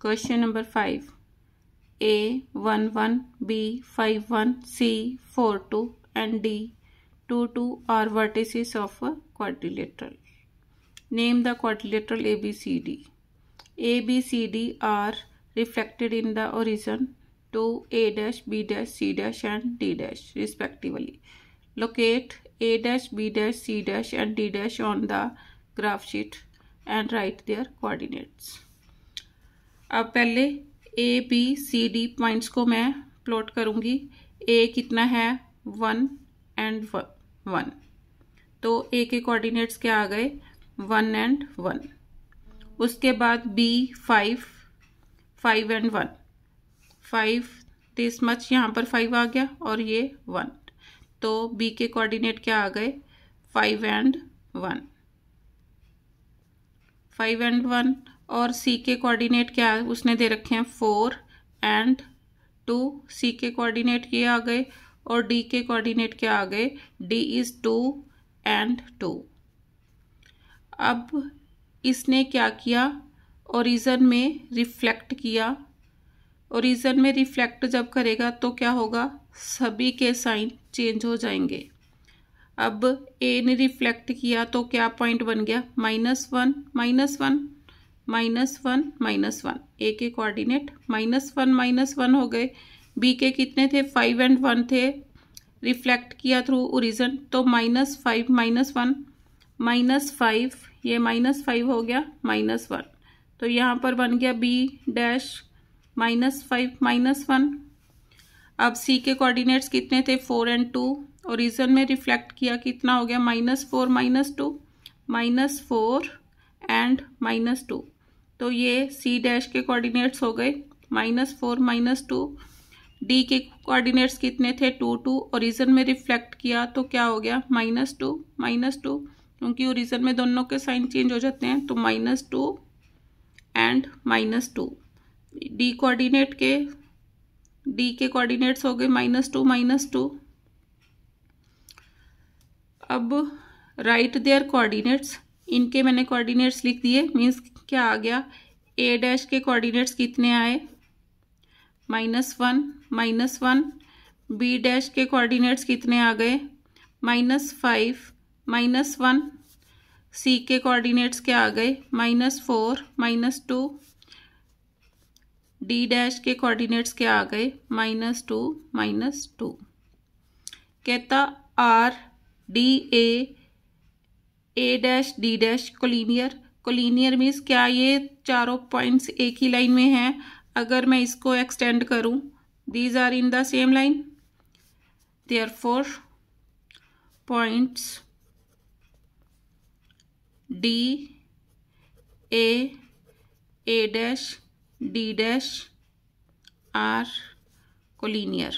Question number 5. A 1 1, B 5 1, C 4 2 and D 2 2 are vertices of a quadrilateral. Name the quadrilateral ABCD. ABCD are reflected in the origin to A dash, B dash, C dash and D dash respectively. Locate A dash, B dash, C dash and D dash on the graph sheet and write their coordinates. अब पहले A B C D points को मैं plot करूंगी. ए कितना है 1 and 1, तो ए के coordinates क्या आ गए 1 एंड 1. उसके बाद बी 5 एंड 1, 5 दिस मच यहाँ पर 5 आ गया और ये 1, तो बी के कोऑर्डिनेट क्या आ गए 5 एंड 1, 5 एंड 1. और सी के कोऑर्डिनेट क्या उसने दे रखे हैं 4 एंड 2, सी के कोऑर्डिनेट ये आ गए. और डी के कोऑर्डिनेट क्या आ गए डी इज 2 एंड 2. अब इसने क्या किया ओरिजिन में रिफ्लेक्ट किया. ओरिजिन में रिफ्लेक्ट जब करेगा तो क्या होगा सभी के साइन चेंज हो जाएंगे. अब ए ने रिफ्लेक्ट किया तो क्या पॉइंट बन गया -1 -1 -1 -1. ए के कोऑर्डिनेट -1 -1 हो गए. बी के कितने थे 5 एंड 1 थे, रिफ्लेक्ट किया थ्रू ओरिजिन तो -5 -1 -5, ये -5 हो गया -1, तो यहाँ पर बन गया बी डैश -5 -1. अब सी के कोऑर्डिनेट्स कितने थे 4 एंड 2, ओरिजिन में रिफ्लेक्ट किया कितना हो गया -4 -2 -4 एंड -2, तो ये सी डैश के कोऑर्डिनेट्स हो गए -4 -2. डी के कोऑर्डिनेट्स कितने थे 2 2, ओरिजिन में रिफ्लेक्ट किया तो क्या हो गया -2 क्योंकि ओरिजिन में दोनों के साइन चेंज हो जाते हैं, तो -2 एंड -2. डी के कोऑर्डिनेट्स हो गए -2 अब राइट देयर कोऑर्डिनेट्स. इनके मैंने कोऑर्डिनेट्स लिख दिए, मीन्स क्या आ गया ए डैश के कोऑर्डिनेट्स कितने आए -1 बी डैश के कोऑर्डिनेट्स कितने आ गए -5 -1. सी के कोऑर्डिनेट्स क्या आ गए -4 -2. डी डैश के कोऑर्डिनेट्स क्या आ गए -2 कहता R D A dash D dash collinear means क्या ये चारों पॉइंट्स एक ही लाइन में हैं. अगर मैं इसको एक्सटेंड करूं these are in the same line, therefore points D A dash D dash are collinear.